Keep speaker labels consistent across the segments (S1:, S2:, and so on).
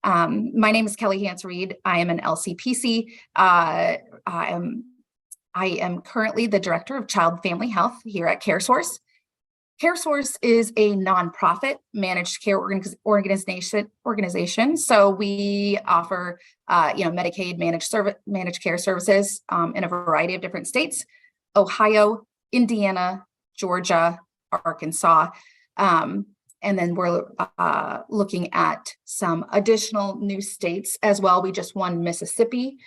S1: My name is Kellie Hansreid. I am an LCPC. I am currently the Director of Child Family Health here at CareSource. CareSource is a nonprofit managed care organization. So we offer, Medicaid managed care services in a variety of different states: Ohio, Indiana, Georgia, Arkansas. And then we're looking at some additional new states as well. We just won Mississippi,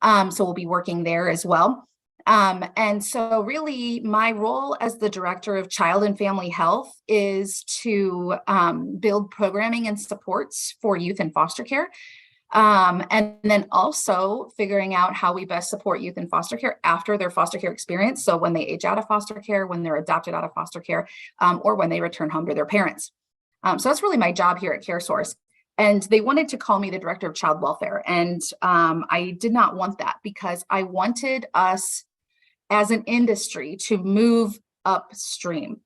S1: so we'll be working there as well. And so really my role as the Director of Child and Family Health is to build programming and supports for youth in foster care. And then also figuring out how we best support youth in foster care after their foster care experience. So when they age out of foster care, when they're adopted out of foster care, or when they return home to their parents. So that's really my job here at CareSource. And they wanted to call me the Director of Child Welfare. And I did not want that, because I wanted us as an industry to move upstream.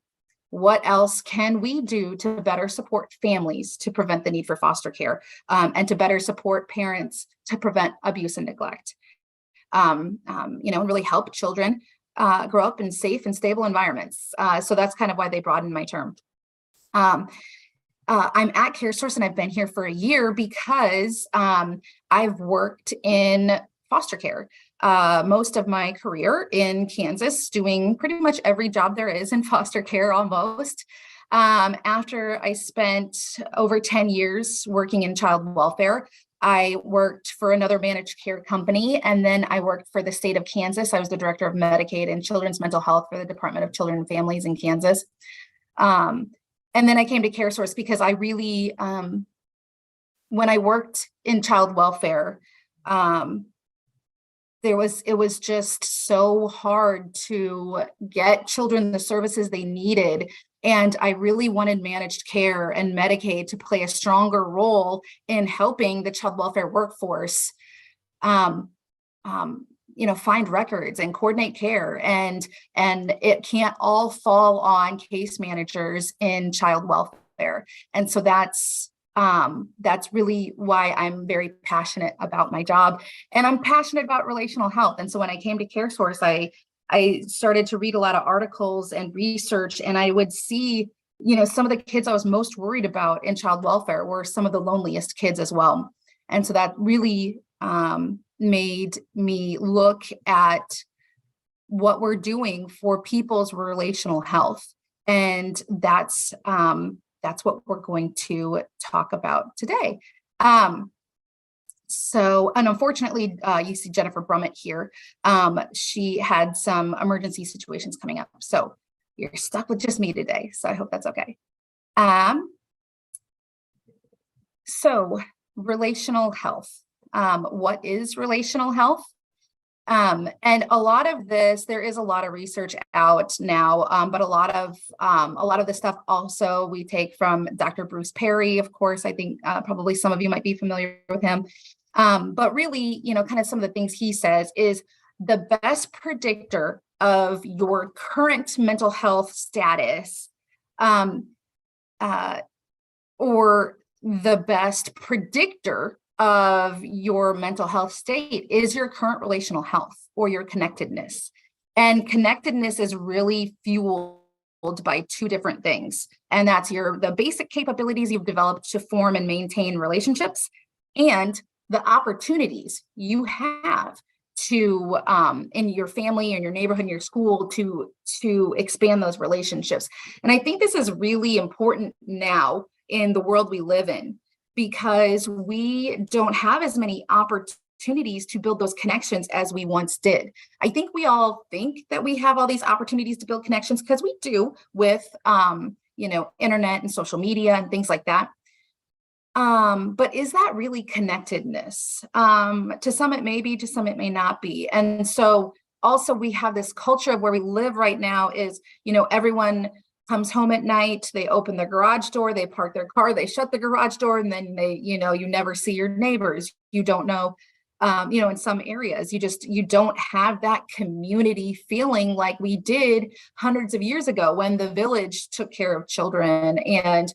S1: What else can we do to better support families to prevent the need for foster care, and to better support parents to prevent abuse and neglect, and really help children grow up in safe and stable environments. So that's kind of why they broadened my term. I'm at CareSource and I've been here for a year because I've worked in foster care most of my career in Kansas, doing pretty much every job there is in foster care almost. After I spent over 10 years working in child welfare, I worked for another managed care company, and then I worked for the state of Kansas. I was the Director of Medicaid and Children's Mental Health for the Department of Children and Families in Kansas. And then I came to CareSource because I really, when I worked in child welfare, it was just so hard to get children the services they needed. And I really wanted managed care and Medicaid to play a stronger role in helping the child welfare workforce, find records and coordinate care. And it can't all fall on case managers in child welfare. And so that's really why I'm very passionate about my job, and I'm passionate about relational health. And so when I came to CareSource, I started to read a lot of articles and research, and I would see, some of the kids I was most worried about in child welfare were some of the loneliest kids as well. And so that really made me look at what we're doing for people's relational health. And that's what we're going to talk about today. And unfortunately, you see Jennifer Brummett here. She had some emergency situations coming up. So you're stuck with just me today. So I hope that's okay. So relational health. What is relational health? And a lot of this, there is a lot of research out now, but a lot of the stuff also we take from Dr. Bruce Perry, of course. I think probably some of you might be familiar with him. But really, kind of some of the things he says is the best predictor of your current mental health status, or the best predictor of your mental health state is your current relational health or your connectedness. And connectedness is really fueled by two different things. And that's the basic capabilities you've developed to form and maintain relationships, and the opportunities you have to in your family and your neighborhood and your school to expand those relationships. And I think this is really important now in the world we live in, because we don't have as many opportunities to build those connections as we once did. I think we all think that we have all these opportunities to build connections because we do with, internet and social media and things like that. But is that really connectedness? To some it may be, to some it may not be. And so also we have this culture of where we live right now is, everyone comes home at night, they open their garage door, they park their car, they shut the garage door, and then they, you never see your neighbors. You don't know In some areas, you don't have that community feeling like we did hundreds of years ago when the village took care of children and,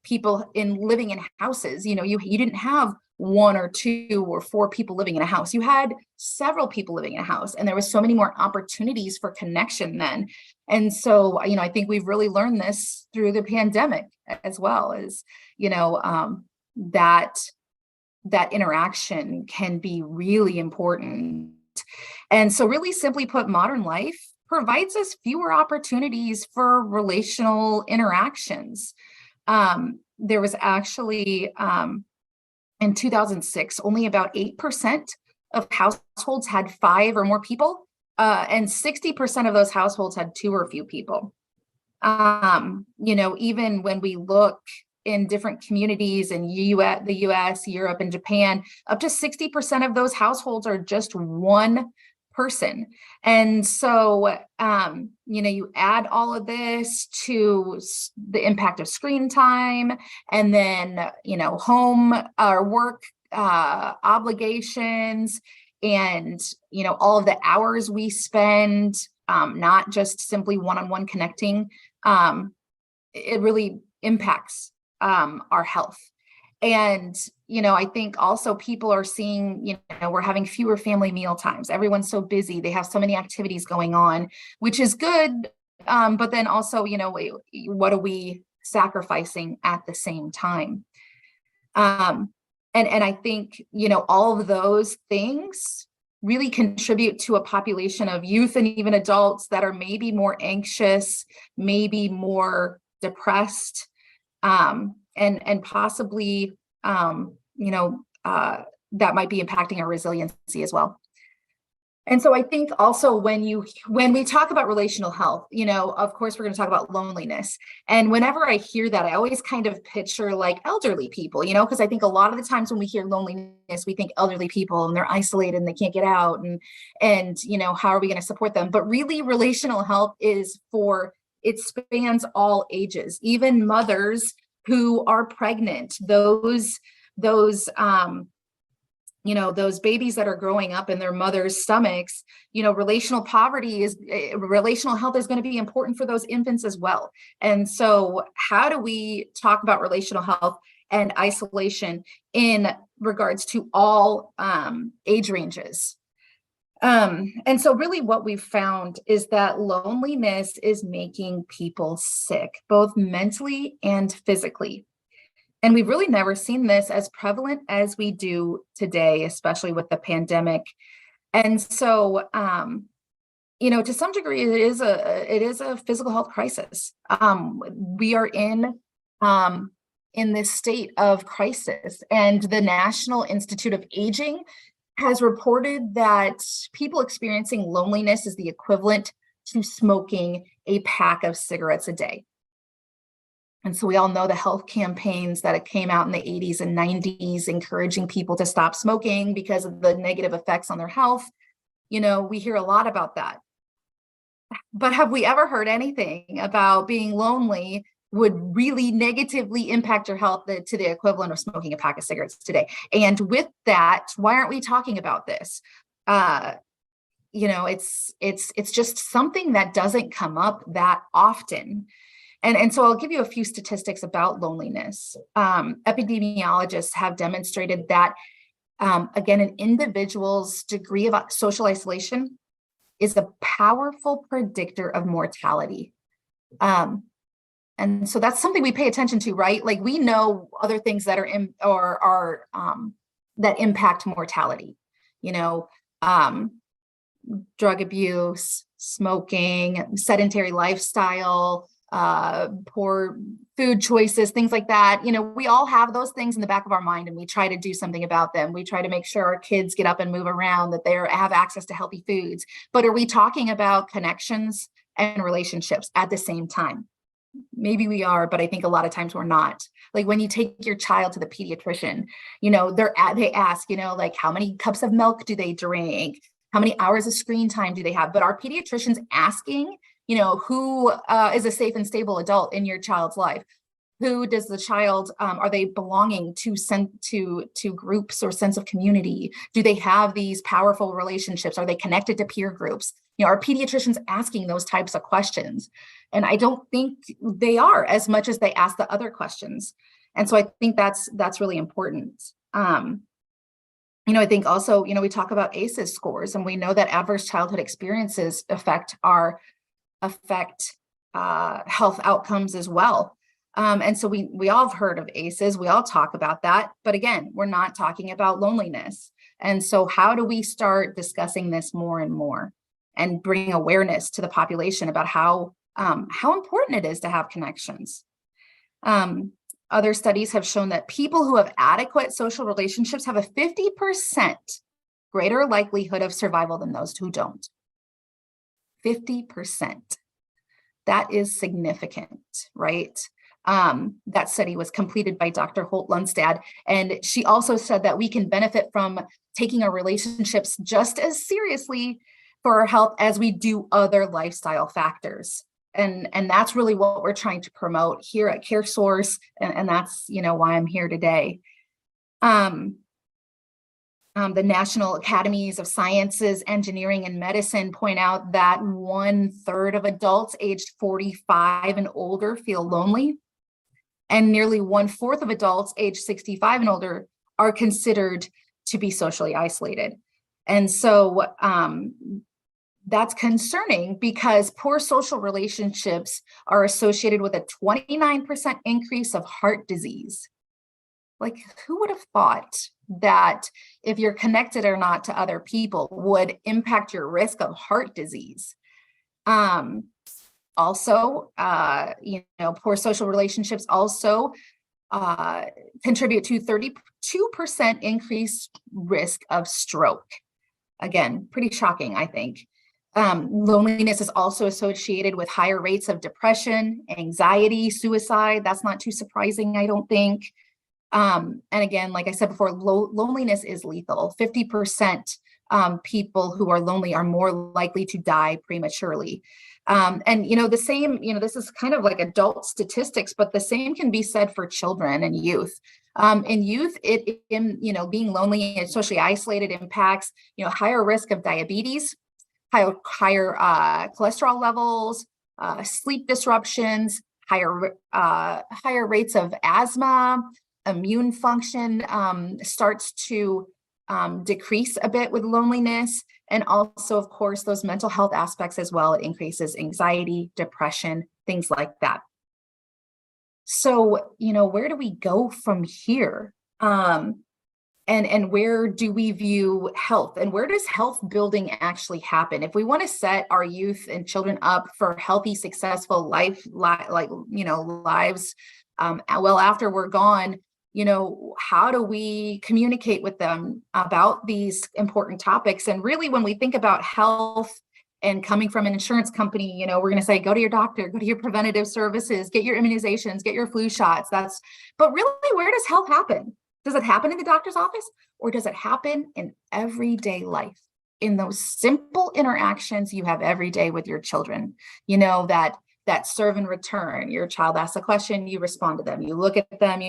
S1: people living in houses, you didn't have one or two or four people living in a house. You had several people living in a house, and there was so many more opportunities for connection then. And so, I think we've really learned this through the pandemic as well as, that interaction can be really important. And so really simply put, modern life provides us fewer opportunities for relational interactions. There was actually, in 2006, only about 8% of households had 5 or more people, and 60% of those households had 2 or few people. Even when we look in different communities in the US, Europe, and Japan, up to 60% of those households are just one person. And so, you add all of this to the impact of screen time, and then, home or work obligations, and, all of the hours we spend, not just simply one-on-one connecting, it really impacts our health. And, I think also people are seeing, we're having fewer family meal times. Everyone's so busy. They have so many activities going on, which is good. But then also, what are we sacrificing at the same time? And I think, all of those things really contribute to a population of youth and even adults that are maybe more anxious, maybe more depressed, and possibly, that might be impacting our resiliency as well. And so I think also when we talk about relational health, of course, we're going to talk about loneliness. And whenever I hear that, I always kind of picture like elderly people, because I think a lot of the times when we hear loneliness, we think elderly people and they're isolated and they can't get out, and how are we going to support them? But really, relational health it spans all ages, even mothers who are pregnant, those babies that are growing up in their mother's stomachs. Relational health is going to be important for those infants as well. And so how do we talk about relational health and isolation in regards to all age ranges? And so really what we've found is that loneliness is making people sick, both mentally and physically. And we've really never seen this as prevalent as we do today, especially with the pandemic. And so, to some degree, it is a physical health crisis. We are in this state of crisis, and the National Institute of Aging has reported that people experiencing loneliness is the equivalent to smoking a pack of cigarettes a day. And so we all know the health campaigns that came out in the 80s and 90s, encouraging people to stop smoking because of the negative effects on their health. We hear a lot about that. But have we ever heard anything about being lonely would really negatively impact your health to the equivalent of smoking a pack of cigarettes today? And with that, why aren't we talking about this? It's just something that doesn't come up that often. And so I'll give you a few statistics about loneliness. Epidemiologists have demonstrated that, again, an individual's degree of social isolation is a powerful predictor of mortality. And so that's something we pay attention to, right? Like, we know other things that are that impact mortality, drug abuse, smoking, sedentary lifestyle, poor food choices, things like that. We all have those things in the back of our mind, and we try to do something about them. We try to make sure our kids get up and move around, that they have access to healthy foods. But are we talking about connections and relationships at the same time? Maybe we are, but I think a lot of times we're not. Like, when you take your child to the pediatrician, they ask, like, how many cups of milk do they drink? How many hours of screen time do they have? But are pediatricians asking, who is a safe and stable adult in your child's life? Who does the child, are they belonging to groups or sense of community? Do they have these powerful relationships? Are they connected to peer groups? Are pediatricians asking those types of questions? And I don't think they are, as much as they ask the other questions. And so I think that's really important. I think also, we talk about ACEs scores, and we know that adverse childhood experiences affect health outcomes as well. And so we all have heard of ACEs, we all talk about that, but again, we're not talking about loneliness. And so how do we start discussing this more and more and bring awareness to the population about how important it is to have connections? Other studies have shown that people who have adequate social relationships have a 50% greater likelihood of survival than those who don't. 50%. That is significant, right? That study was completed by Dr. Holt-Lundstad, and she also said that we can benefit from taking our relationships just as seriously for our health as we do other lifestyle factors. And that's really what we're trying to promote here at CareSource, and that's why I'm here today. The National Academies of Sciences, Engineering, and Medicine point out that 1/3 of adults aged 45 and older feel lonely, and nearly 1/4 of adults aged 65 and older are considered to be socially isolated. And so that's concerning, because poor social relationships are associated with a 29% increase of heart disease. Like, who would have thought that if you're connected or not to other people would impact your risk of heart disease? Also, poor social relationships also contribute to 32% increased risk of stroke. Again, pretty shocking, I think. Loneliness is also associated with higher rates of depression, anxiety, suicide. That's not too surprising, I don't think. And again, like I said before, loneliness is lethal. 50% people who are lonely are more likely to die prematurely. And the same, this is kind of like adult statistics, but the same can be said for children and youth. In youth, being lonely and socially isolated impacts, higher risk of diabetes, higher cholesterol levels, sleep disruptions, higher rates of asthma, immune function starts to decrease a bit with loneliness. And also, of course, those mental health aspects as well. It increases anxiety, depression, things like that. So, where do we go from here? And where do we view health, and where does health building actually happen? If we want to set our youth and children up for healthy, successful lives, well after we're gone, how do we communicate with them about these important topics? And really, when we think about health and coming from an insurance company, we're going to say, go to your doctor, go to your preventative services, get your immunizations, get your flu shots. But really, where does health happen? Does it happen in the doctor's office, or does it happen in everyday life, in those simple interactions you have every day with your children? That serve and return. Your child asks a question, you respond to them, you look at them,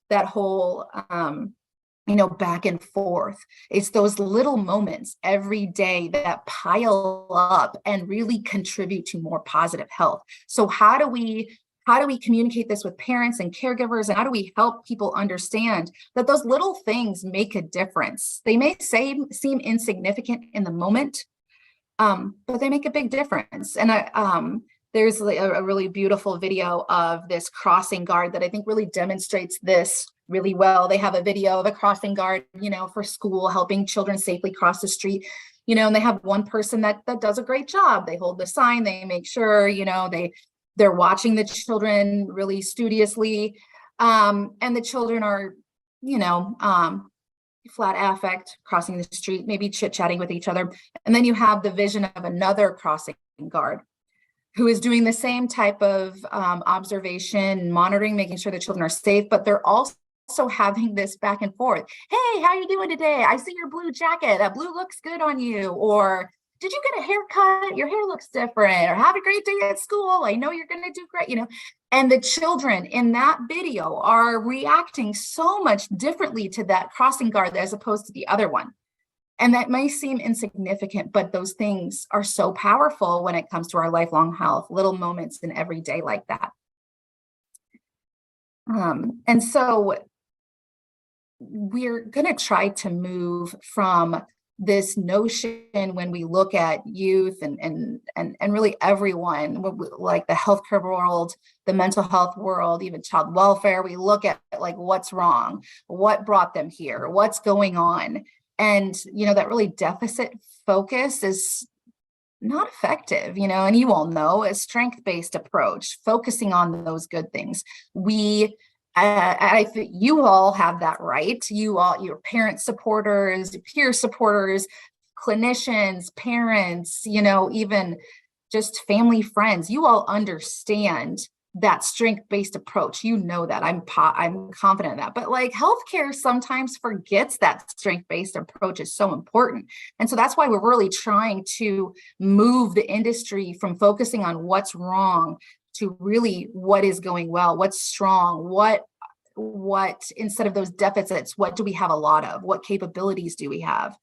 S1: that whole back and forth. It's those little moments every day that pile up and really contribute to more positive health. So how do we communicate this with parents and caregivers, and how do we help people understand that those little things make a difference? They may seem insignificant in the moment, but they make a big difference. And there's a really beautiful video of this crossing guard that I think really demonstrates this really well. They have a video of a crossing guard, for school, helping children safely cross the street, and they have one person that does a great job. They hold the sign, they make sure, they're watching the children really studiously. And the children are, flat affect, crossing the street, maybe chit-chatting with each other. And then you have the vision of another crossing guard who is doing the same type of observation, monitoring, making sure the children are safe, but they're also having this back and forth. Hey, how are you doing today? I see your blue jacket. Blue looks good on you. Or, did you get a haircut? Your hair looks different, or have a great day at school. I know you're going to do great, and the children in that video are reacting so much differently to that crossing guard as opposed to the other one. And that may seem insignificant, but those things are so powerful when it comes to our lifelong health, little moments in every day like that. And so we're going to try to move from this notion when we look at youth and really everyone, like the healthcare world, the mental health world, even child welfare, we look at like what's wrong, what brought them here, what's going on. And, that really deficit focus is not effective, and you all know a strength-based approach, focusing on those good things. I think you all have that right. You all, your parent supporters, peer supporters, clinicians, parents, even just family, friends, you all understand that strength-based approach. That I'm confident in that, but like healthcare sometimes forgets that strength-based approach is so important. And so that's why we're really trying to move the industry from focusing on what's wrong to really what is going well, what's strong, what instead of those deficits, what do we have a lot of, what capabilities do we have?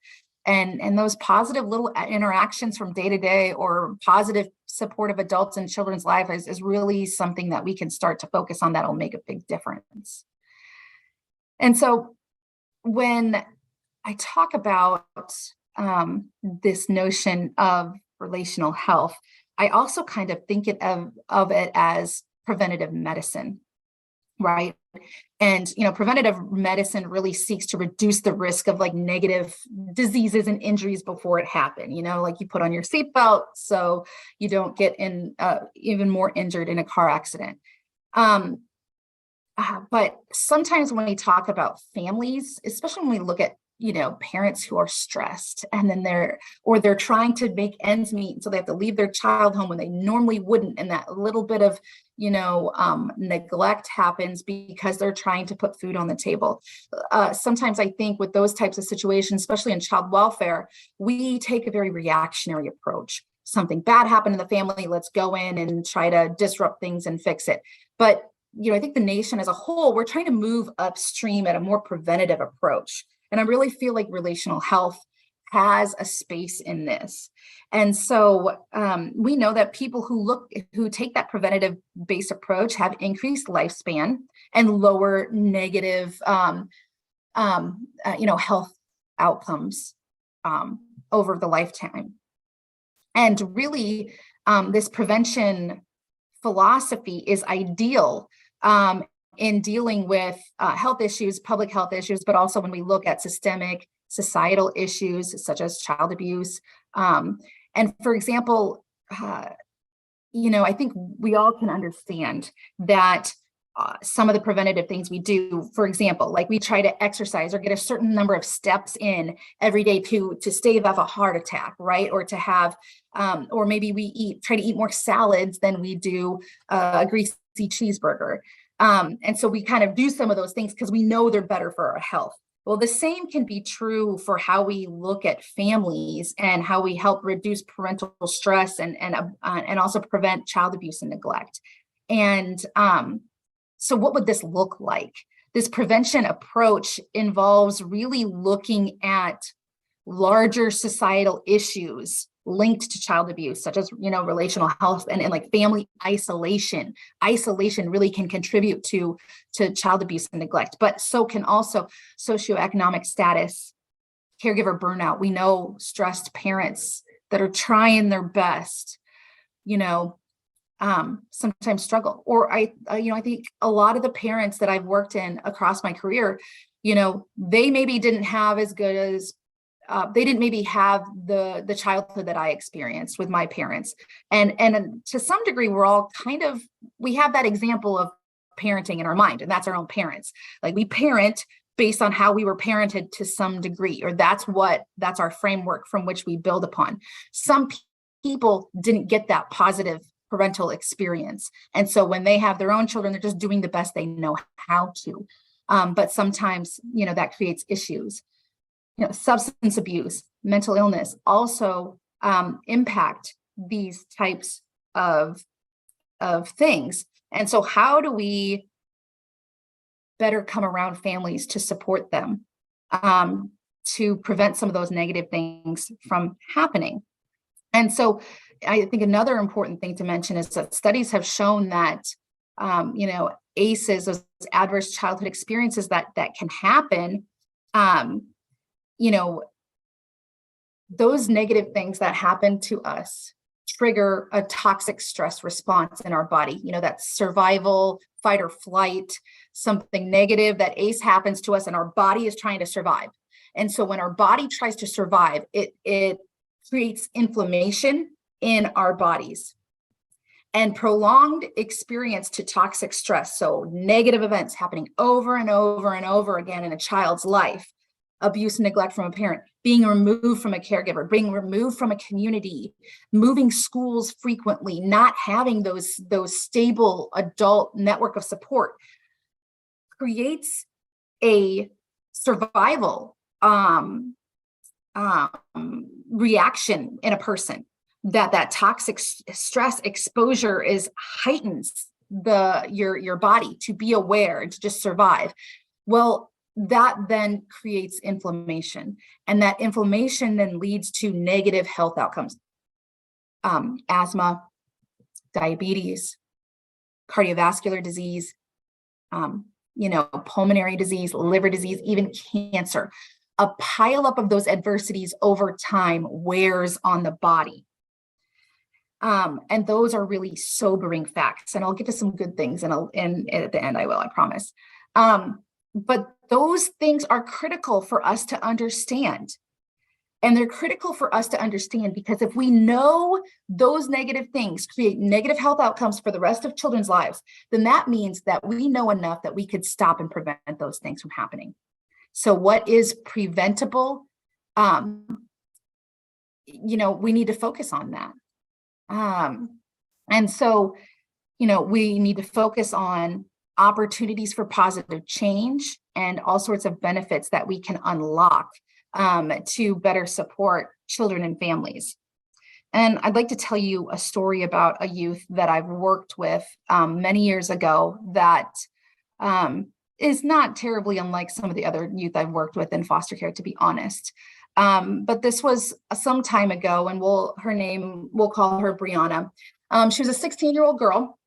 S1: And those positive little interactions from day to day, or positive supportive adults in children's lives is really something that we can start to focus on that'll make a big difference. And so when I talk about this notion of relational health, I also kind of think of it as preventative medicine, right? And, preventative medicine really seeks to reduce the risk of like negative diseases and injuries before it happen, like you put on your seatbelt so you don't get even more injured in a car accident. But sometimes when we talk about families, especially when we look at parents who are stressed and then they're trying to make ends meet. So they have to leave their child home when they normally wouldn't. And that little bit of, neglect happens because they're trying to put food on the table. Sometimes I think with those types of situations, especially in child welfare, we take a very reactionary approach. Something bad happened in the family, let's go in and try to disrupt things and fix it. But, I think the nation as a whole, we're trying to move upstream at a more preventative approach. And I really feel like relational health has a space in this. And so we know that people who take that preventative based approach have increased lifespan and lower negative, health outcomes over the lifetime. And really, this prevention philosophy is ideal in dealing with health issues, public health issues, but also when we look at systemic societal issues such as child abuse. And for example, I think we all can understand that some of the preventative things we do, for example, like we try to exercise or get a certain number of steps in every day to stave off a heart attack, right? Or to have, or maybe we try to eat more salads than we do a greasy cheeseburger. And so we kind of do some of those things because we know they're better for our health. Well, the same can be true for how we look at families and how we help reduce parental stress and also prevent child abuse and neglect. And so what would this look like? This prevention approach involves really looking at larger societal issues linked to child abuse, such as, relational health and like family isolation. Isolation really can contribute to child abuse and neglect, but so can also socioeconomic status, caregiver burnout. We know stressed parents that are trying their best, sometimes struggle. Or I think a lot of the parents that I've worked in across my career, they maybe didn't have as good as they didn't maybe have the childhood that I experienced with my parents. And to some degree, we have that example of parenting in our mind, and that's our own parents. Like we parent based on how we were parented to some degree, or that's our framework from which we build upon. Some people didn't get that positive parental experience. And so when they have their own children, they're just doing the best they know how to. But sometimes, that creates issues. Substance abuse, mental illness also impact these types of things. And so how do we better come around families to support them, to prevent some of those negative things from happening? And so I think another important thing to mention is that studies have shown that, ACEs, those adverse childhood experiences that can happen, those negative things that happen to us trigger a toxic stress response in our body. That survival, fight or flight, something negative, that ACE happens to us and our body is trying to survive. And so when our body tries to survive, it creates inflammation in our bodies. And prolonged experience to toxic stress, so negative events happening over and over and over again in a child's life, abuse and neglect from a parent, being removed from a caregiver, being removed from a community, moving schools frequently, not having those stable adult network of support, creates a survival reaction in a person. That toxic stress exposure heightens your body to be aware and to just survive. Well, that then creates inflammation, and that inflammation then leads to negative health outcomes. Asthma, diabetes, cardiovascular disease, pulmonary disease, liver disease, even cancer. A pileup of those adversities over time wears on the body. And those are really sobering facts. And I'll get to some good things and at the end I promise. But those things are critical for us to understand. And they're critical for us to understand because if we know those negative things create negative health outcomes for the rest of children's lives, then that means that we know enough that we could stop and prevent those things from happening. So what is preventable? We need to focus on that. And so, we need to focus on opportunities for positive change and all sorts of benefits that we can unlock to better support children and families. And I'd like to tell you a story about a youth that I've worked with many years ago that is not terribly unlike some of the other youth I've worked with in foster care, to be honest. But this was some time ago, and we'll call her Brianna. She was a 16-year-old girl,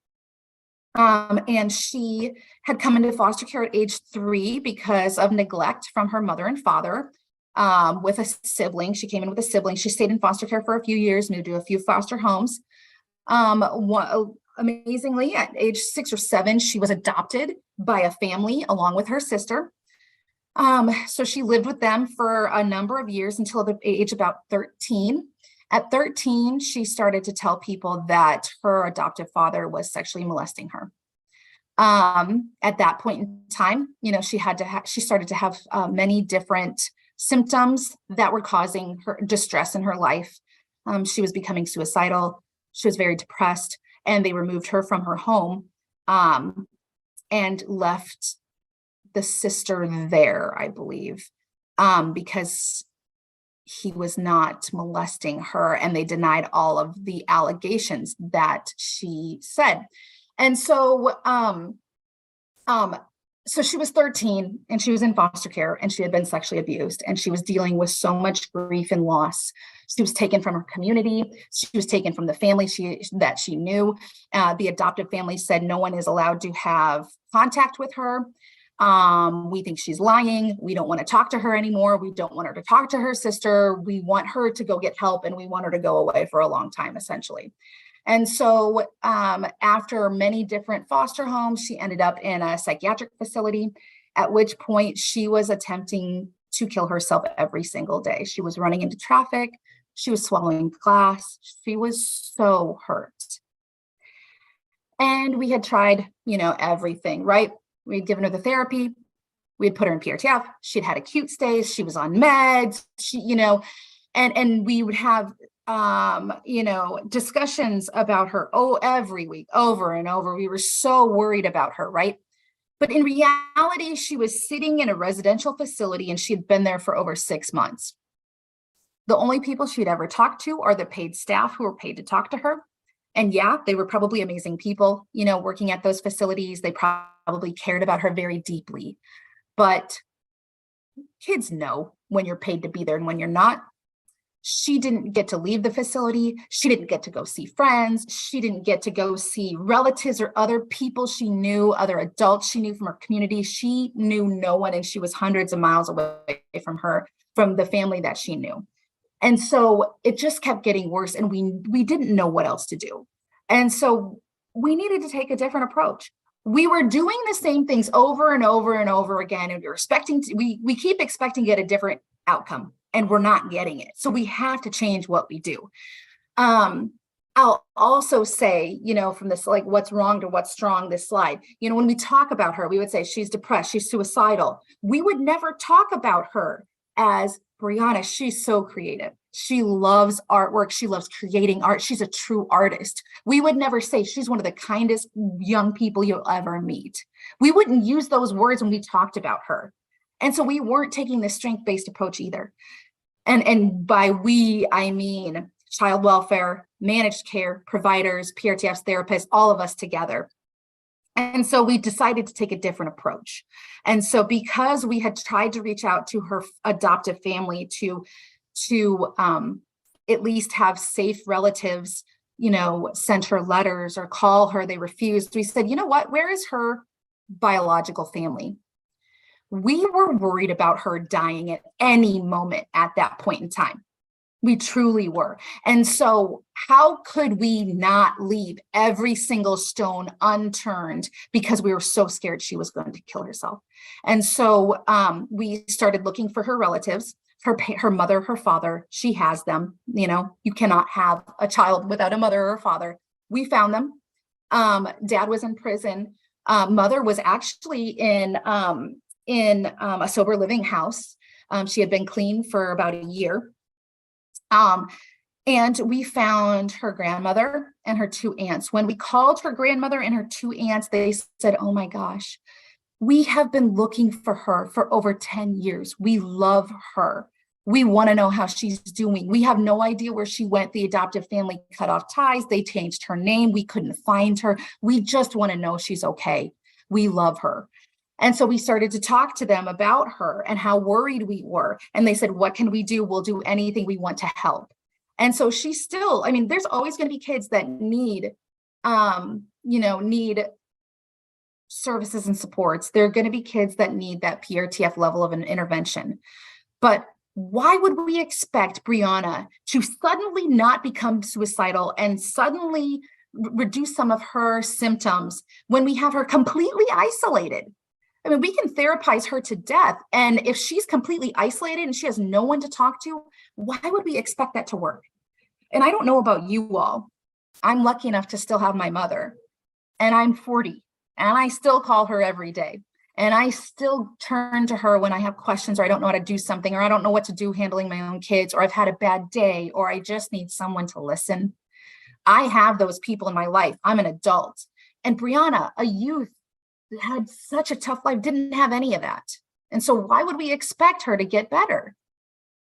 S1: and she had come into foster care at age 3 because of neglect from her mother and father with a sibling. She came in with a sibling. She stayed in foster care for a few years, moved to a few foster homes. Amazingly, at age 6 or 7, she was adopted by a family along with her sister. So she lived with them for a number of years until the age about 13. At 13, she started to tell people that her adoptive father was sexually molesting her. At that point in time, she started to have many different symptoms that were causing her distress in her life. She was becoming suicidal. She was very depressed, and they removed her from her home and left the sister there, I believe, because he was not molesting her, and they denied all of the allegations that she said. And so, so she was 13 and she was in foster care and she had been sexually abused and she was dealing with so much grief and loss. She was taken from her community. She was taken from the family that she knew. The adoptive family said no one is allowed to have contact with her. We think she's lying. We don't want to talk to her anymore. We don't want her to talk to her sister. We want her to go get help, and we want her to go away for a long time, essentially. And so after many different foster homes, she ended up in a psychiatric facility, at which point she was attempting to kill herself every single day. She was running into traffic. She was swallowing glass. She was so hurt. And we had tried, everything, right? We had given her the therapy. We had put her in PRTF. She'd had acute stays. She was on meds. And we would have, discussions about her, every week, over and over. We were so worried about her, right? But in reality, she was sitting in a residential facility and she had been there for over 6 months. The only people she'd ever talked to are the paid staff who were paid to talk to her. And yeah, they were probably amazing people, working at those facilities. They probably cared about her very deeply. But kids know when you're paid to be there and when you're not. She didn't get to leave the facility. She didn't get to go see friends. She didn't get to go see relatives or other people she knew, other adults she knew from her community. She knew no one, and she was hundreds of miles away from the family that she knew. And so it just kept getting worse, and we didn't know what else to do. And so we needed to take a different approach. We were doing the same things over and over and over again, and we keep expecting to get a different outcome, and we're not getting it. So we have to change what we do. I'll also say, from this, like, what's wrong to what's strong, this slide, when we talk about her, we would say she's depressed, she's suicidal. We would never talk about her as Brianna, she's so creative. She loves artwork. She loves creating art. She's a true artist. We would never say she's one of the kindest young people you'll ever meet. We wouldn't use those words when we talked about her. And so we weren't taking the strength-based approach either. And by we, I mean child welfare, managed care, providers, PRTFs, therapists, all of us together. And so we decided to take a different approach. And so because we had tried to reach out to her adoptive family to at least have safe relatives, send her letters or call her, they refused. We said, you know what, where is her biological family? We were worried about her dying at any moment at that point in time. We truly were. And so how could we not leave every single stone unturned because we were so scared she was going to kill herself? And so we started looking for her relatives, her mother, her father. She has them. You cannot have a child without a mother or a father. We found them. Dad was in prison. Mother was actually in a sober living house. She had been clean for about a year. And we found her grandmother and her two aunts. When we called her grandmother and her two aunts, they said, oh my gosh, we have been looking for her for over 10 years. We love her. We want to know how she's doing. We have no idea where she went. The adoptive family cut off ties. They changed her name. We couldn't find her. We just want to know she's okay. We love her. And so we started to talk to them about her and how worried we were. And they said, what can we do? We'll do anything. We want to help. And so she's still, there's always going to be kids that need services and supports. There are going to be kids that need that PRTF level of an intervention. But why would we expect Brianna to suddenly not become suicidal and suddenly reduce some of her symptoms when we have her completely isolated? We can therapize her to death. And if she's completely isolated and she has no one to talk to, why would we expect that to work? And I don't know about you all. I'm lucky enough to still have my mother, and I'm 40, and I still call her every day. And I still turn to her when I have questions, or I don't know how to do something, or I don't know what to do handling my own kids, or I've had a bad day, or I just need someone to listen. I have those people in my life. I'm an adult. And Brianna, a youth, had such a tough life, didn't have any of that. And so why would we expect her to get better?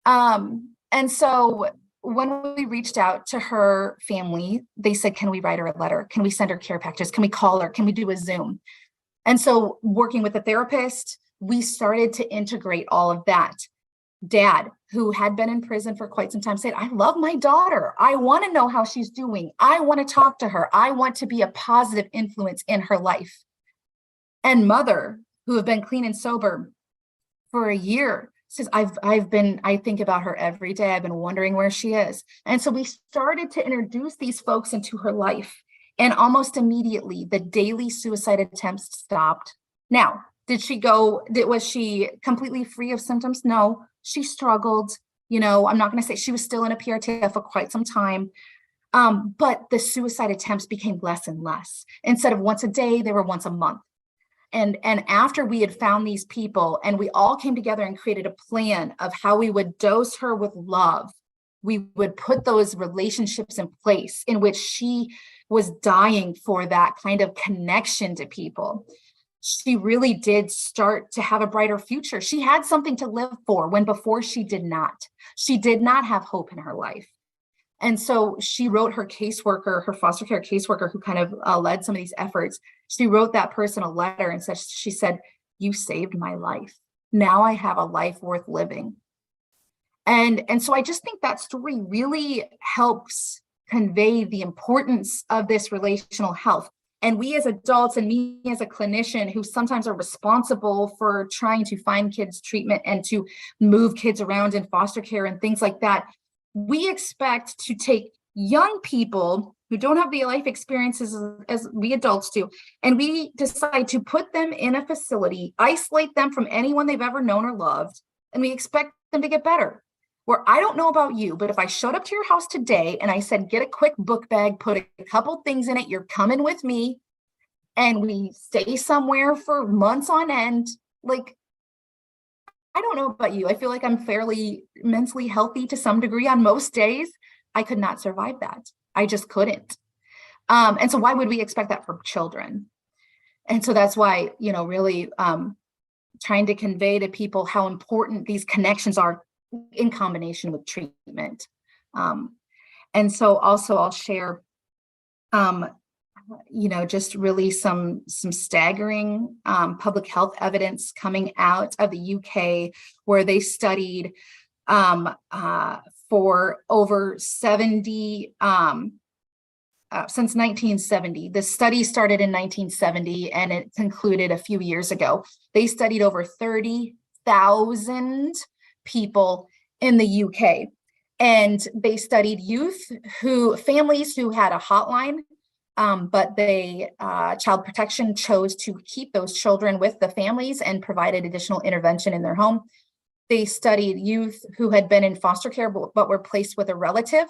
S1: And so when we reached out to her family, they said, can we write her a letter? Can we send her care packages? Can we call her? Can we do a Zoom? And so working with a therapist, we started to integrate all of that. Dad, who had been in prison for quite some time, said, I love my daughter. I want to know how she's doing. I want to talk to her. I want to be a positive influence in her life. And mother, who have been clean and sober for a year, says, I think about her every day. I've been wondering where she is. And so we started to introduce these folks into her life. And almost immediately, the daily suicide attempts stopped. Now, was she completely free of symptoms? No, she struggled. I'm not going to say she was still in a PRTF for quite some time. But the suicide attempts became less and less. Instead of once a day, they were once a month. And after we had found these people and we all came together and created a plan of how we would dose her with love, we would put those relationships in place in which she was dying for that kind of connection to people. she really did start to have a brighter future. She had something to live for when before she did not. She did not have hope in her life. And so she wrote her caseworker, her foster care caseworker, who kind of led some of these efforts. She wrote that person a letter and she said, "You saved my life. Now I have a life worth living." And so I just think that story really helps convey the importance of this relational health. And we as adults, and me as a clinician who sometimes are responsible for trying to find kids treatment and to move kids around in foster care and things like that, we expect to take young people who don't have the life experiences as we adults do, and we decide to put them in a facility, isolate them from anyone they've ever known or loved, and we expect them to get better. Where I don't know about you, but if I showed up to your house today and I said, get a quick book bag, put a couple things in it, you're coming with me, and we stay somewhere for months on end, like, I don't know about you. I feel like I'm fairly mentally healthy to some degree on most days. I could not survive that. I just couldn't. And so why would we expect that from children? And so that's why, really trying to convey to people how important these connections are in combination with treatment. And so also I'll share, just really some staggering public health evidence coming out of the UK, where they studied for over 70, since 1970. The study started in 1970 and it concluded a few years ago. They studied over 30,000 people in the UK. And they studied families who had a hotline, but Child Protection chose to keep those children with the families and provided additional intervention in their home. They studied youth who had been in foster care but were placed with a relative.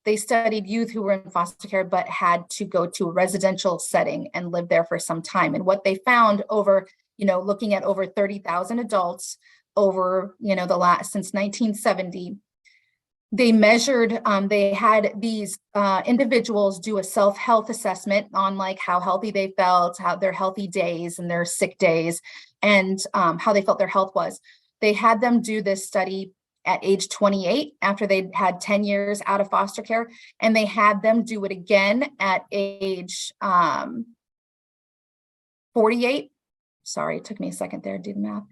S1: They studied youth who were in foster care but had to go to a residential setting and live there for some time. And what they found looking at over 30,000 adults over, since 1970, they measured, they had these individuals do a self-health assessment on like how healthy they felt, how their healthy days and their sick days, and how they felt their health was. They had them do this study at age 28 after they'd had 10 years out of foster care, and they had them do it again at age 48. Sorry, it took me a second there to do the math.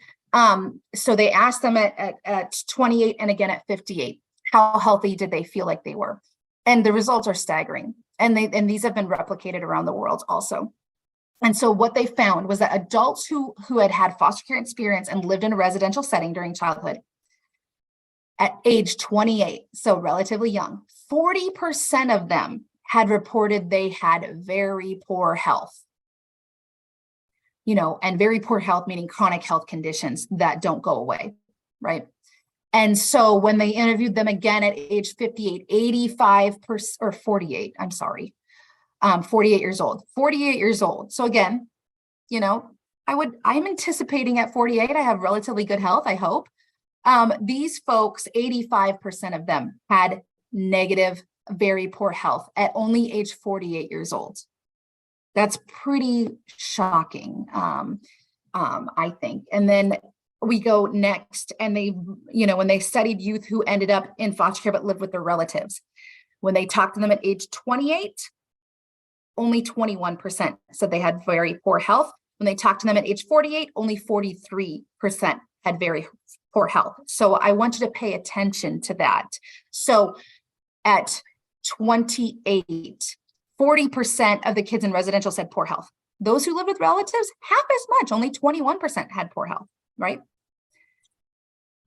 S1: So they asked them at 28 and again at 58, how healthy did they feel like they were? And the results are staggering. And these have been replicated around the world also. And so what they found was that adults who had foster care experience and lived in a residential setting during childhood at age 28, so relatively young, 40% of them had reported they had very poor health. And very poor health, meaning chronic health conditions that don't go away, right? And so when they interviewed them again at age 58, 85%, or 48, 48 years old, 48 years old. So again, I'm anticipating at 48, I have relatively good health, I hope. These folks, 85% of them had negative, very poor health at only age 48 years old. That's pretty shocking, I think. And then we go next, and when they studied youth who ended up in foster care but lived with their relatives, when they talked to them at age 28, only 21% said they had very poor health. When they talked to them at age 48, only 43% had very poor health. So I want you to pay attention to that. So at 28, 40% of the kids in residential said poor health. Those who live with relatives, half as much, only 21% had poor health, right?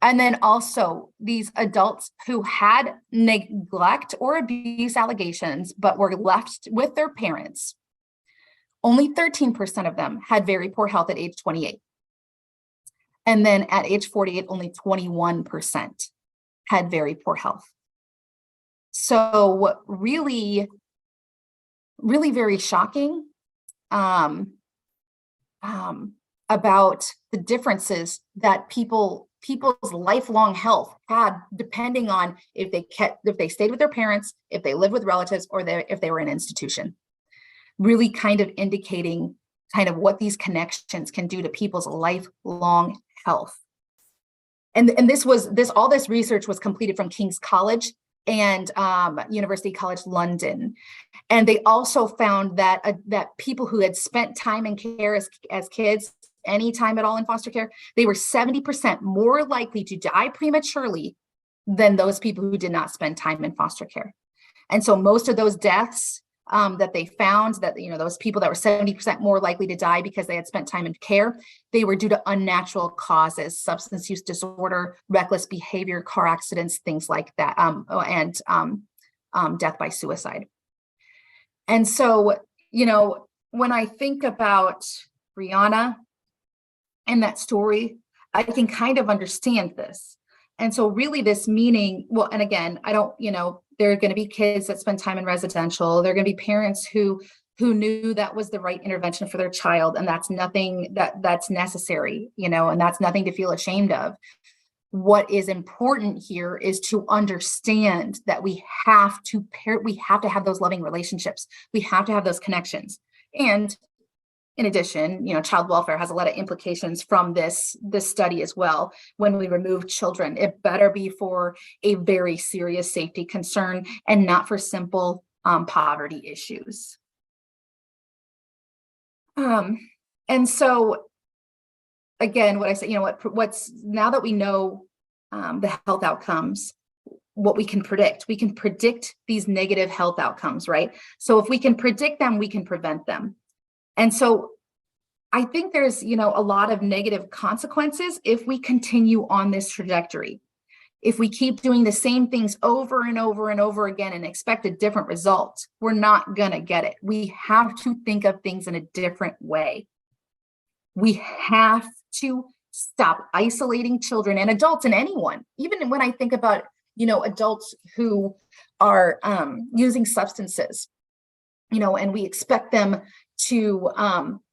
S1: And then also these adults who had neglect or abuse allegations, but were left with their parents, only 13% of them had very poor health at age 28. And then at age 48, only 21% had very poor health. So really, really very shocking about the differences that people's lifelong health had, depending on if they stayed with their parents, if they lived with relatives, or if they were in an institution. Really kind of indicating kind of what these connections can do to people's lifelong health. And all this research was completed from King's College and University College London. And they also found that people who had spent time in care as kids, any time at all in foster care, they were 70% more likely to die prematurely than those people who did not spend time in foster care. And so most of those deaths that they found, that those people that were 70% more likely to die because they had spent time in care, they were due to unnatural causes, substance use disorder, reckless behavior, car accidents, things like that, and death by suicide. And so, when I think about Brianna and that story, I can kind of understand this. And so really this meaning, well, and again, I don't, there are going to be kids that spend time in residential. There are going to be parents who knew that was the right intervention for their child. And that's nothing that's necessary, and that's nothing to feel ashamed of. What is important here is to understand that we have to have those loving relationships. We have to have those connections. And in addition, child welfare has a lot of implications from this study as well. When we remove children, it better be for a very serious safety concern and not for simple poverty issues. And so, again, what I say, what's now that we know the health outcomes, what we can predict these negative health outcomes, right? So if we can predict them, we can prevent them. And so I think there's, a lot of negative consequences if we continue on this trajectory. If we keep doing the same things over and over and over again and expect a different result, we're not going to get it. We have to think of things in a different way. We have to stop isolating children and adults and anyone. Even when I think about, adults who are using substances, and we expect them to,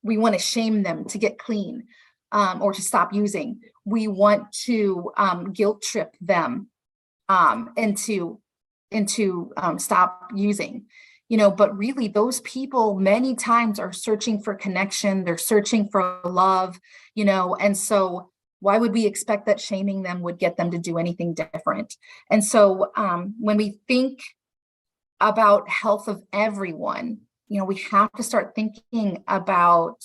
S1: we want to shame them to get clean or to stop using. We want to guilt trip them into stop using, but really those people many times are searching for connection. They're searching for love, and so why would we expect that shaming them would get them to do anything different? And so when we think about health of everyone, we have to start thinking about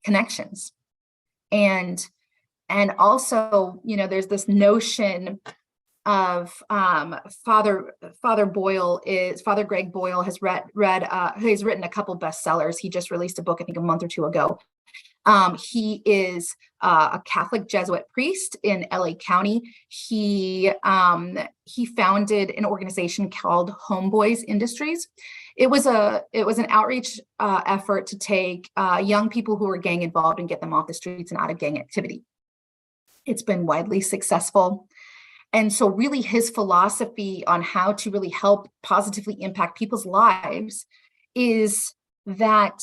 S1: connections. And also, there's this notion of Father Greg Boyle has he's written a couple bestsellers. He just released a book, I think a month or two ago. He is a Catholic Jesuit priest in LA County. He founded an organization called Homeboys Industries. It was an outreach effort to take young people who were gang involved and get them off the streets and out of gang activity. It's been widely successful. And so really his philosophy on how to really help positively impact people's lives is that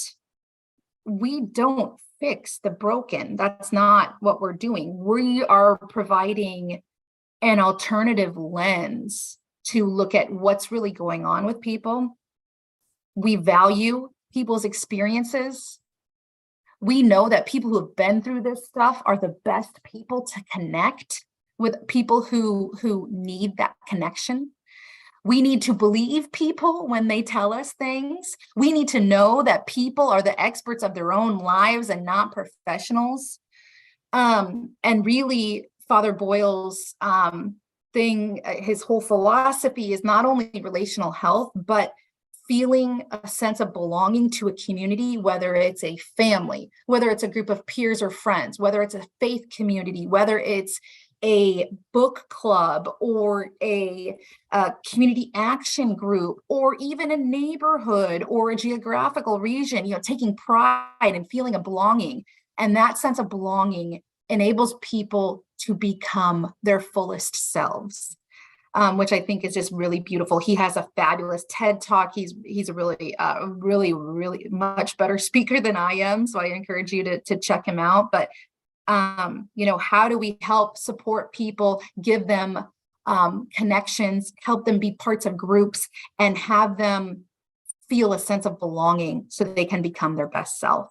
S1: we don't fix the broken. That's not what we're doing. We are providing an alternative lens to look at what's really going on with people. We value people's experiences. We know that people who have been through this stuff are the best people to connect with people who need that connection. We need to believe people when they tell us things. We need to know that people are the experts of their own lives and not professionals. And really, Father Boyle's his whole philosophy is not only relational health, but feeling a sense of belonging to a community, whether it's a family, whether it's a group of peers or friends, whether it's a faith community, whether it's a book club or a community action group, or even a neighborhood or a geographical region, taking pride and feeling a belonging. And that sense of belonging enables people to become their fullest selves, which I think is just really beautiful. He has a fabulous TED Talk. He's a really much better speaker than I am. So I encourage you to check him out. But how do we help support people, give them connections, help them be parts of groups, and have them feel a sense of belonging so that they can become their best self.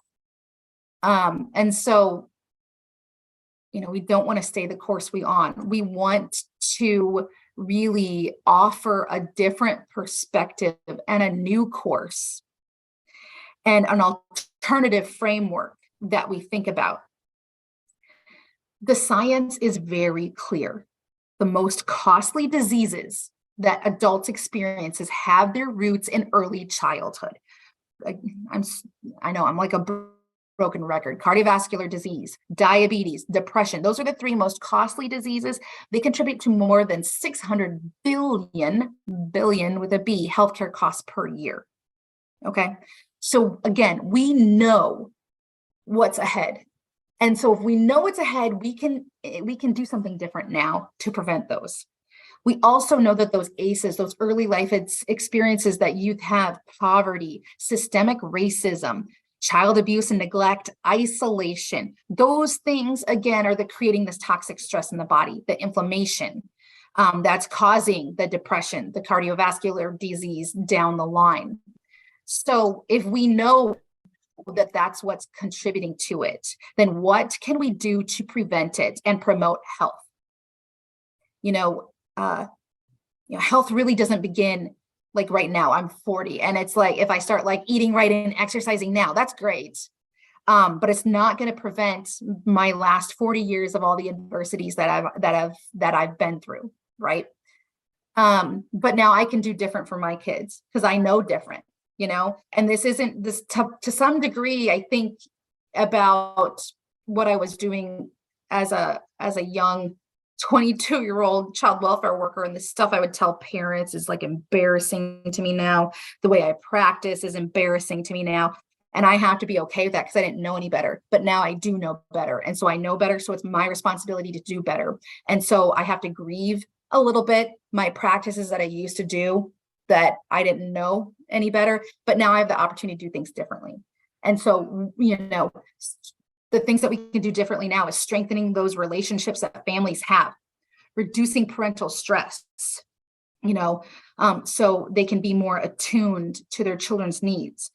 S1: And so, we don't want to stay the course we on. We want to really offer a different perspective and a new course and an alternative framework that we think about. The science is very clear. The most costly diseases that adults experiences have their roots in early childhood. I know I'm like a broken record. Cardiovascular disease, diabetes, depression. Those are the three most costly diseases. They contribute to more than 600 billion with a B, healthcare costs per year. Okay. So again, we know what's ahead. And so if we know what's ahead, we can do something different now to prevent those. We also know that those ACEs, those early life experiences that youth have, poverty, systemic racism, child abuse and neglect, isolation, those things, again, are creating this toxic stress in the body, the inflammation that's causing the depression, the cardiovascular disease down the line. So if we know that that's what's contributing to it, then what can we do to prevent it and promote health? Health really doesn't begin like right now. I'm 40, and it's like if I start like eating right and exercising now, that's great. But it's not going to prevent my last 40 years of all the adversities that I've been through, right? But now I can do different for my kids because I know different. And this isn't this to some degree, I think about what I was doing as a young 22-year-old child welfare worker, and the stuff I would tell parents is like embarrassing to me now. The way I practice is embarrassing to me now. And I have to be okay with that because I didn't know any better, but now I do know better. And so I know better. So it's my responsibility to do better. And so I have to grieve a little bit my practices that I used to do that I didn't know any better, but now I have the opportunity to do things differently. And so, the things that we can do differently now is strengthening those relationships that families have, reducing parental stress, so they can be more attuned to their children's needs.